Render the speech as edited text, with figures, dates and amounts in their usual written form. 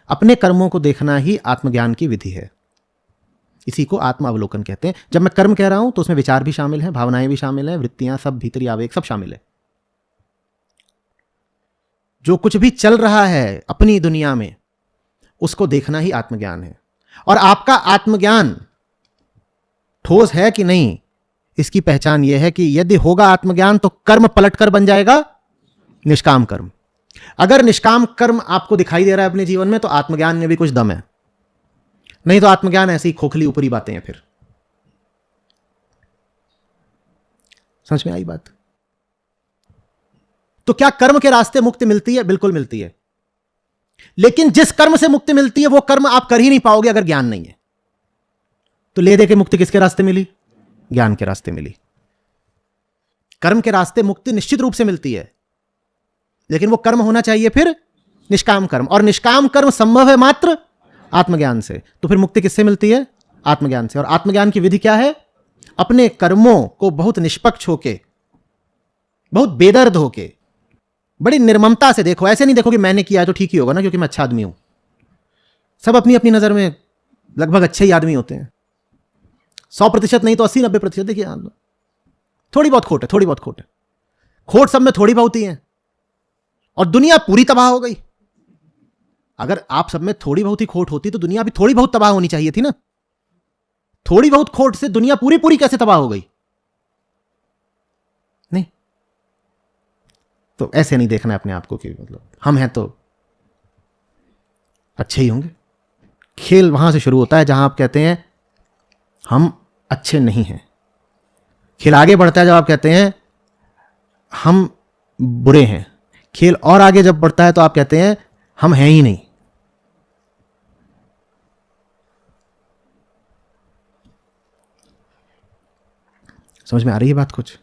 अपने कर्मों को देखना ही आत्मज्ञान की विधि है। इसी को आत्म अवलोकन कहते हैं। जब मैं कर्म कह रहा हूं तो उसमें विचार भी शामिल है, भावनाएं भी शामिल है, वृत्तियां, सब भीतरी आवेग सब शामिल है। जो कुछ भी चल रहा है अपनी दुनिया में उसको देखना ही आत्मज्ञान है। और आपका आत्मज्ञान ठोस है कि नहीं, इसकी पहचान यह है कि यदि होगा आत्मज्ञान तो कर्म पलटकर बन जाएगा निष्काम कर्म। अगर निष्काम कर्म आपको दिखाई दे रहा है अपने जीवन में तो आत्मज्ञान में भी कुछ दम है, नहीं तो आत्मज्ञान ऐसी खोखली ऊपरी बातें हैं। फिर समझ में आई बात? तो क्या कर्म के रास्ते मुक्ति मिलती है? बिल्कुल मिलती है, लेकिन जिस कर्म से मुक्ति मिलती है वो कर्म आप कर ही नहीं पाओगे अगर ज्ञान नहीं है। तो ले दे के मुक्ति किसके रास्ते मिली? ज्ञान के रास्ते मिली। कर्म के रास्ते मुक्ति निश्चित रूप से मिलती है, लेकिन वो कर्म होना चाहिए फिर निष्काम कर्म, और निष्काम कर्म संभव है मात्र आत्मज्ञान से। तो फिर मुक्ति किससे मिलती है? आत्मज्ञान से। और आत्मज्ञान की विधि क्या है? अपने कर्मों को बहुत निष्पक्ष होके, बहुत बेदर्द होके, बड़ी निर्ममता से देखो। ऐसे नहीं देखो कि मैंने किया है तो ठीक ही होगा ना, क्योंकि मैं अच्छा आदमी हूं। सब अपनी अपनी नजर में लगभग अच्छे ही आदमी होते हैं, 100% नहीं तो 80-90%। देखिए थोड़ी बहुत खोट है, थोड़ी बहुत खोट है, खोट सब में थोड़ी बहुत ही है, और दुनिया पूरी तबाह हो गई। अगर आप सब में थोड़ी बहुत ही खोट होती तो दुनिया भी थोड़ी बहुत तबाह होनी चाहिए थी ना। थोड़ी बहुत खोट से दुनिया पूरी पूरी कैसे तबाह हो गई? नहीं। तो ऐसे नहीं देखना है अपने आप को कि मतलब हम हैं तो अच्छे ही होंगे। खेल वहां से शुरू होता है जहां आप कहते हैं हम अच्छे नहीं हैं। खेल आगे बढ़ता है जब आप कहते हैं हम बुरे हैं। खेल और आगे जब बढ़ता है तो आप कहते हैं हम हैं ही नहीं। समझ में आ रही है बात कुछ?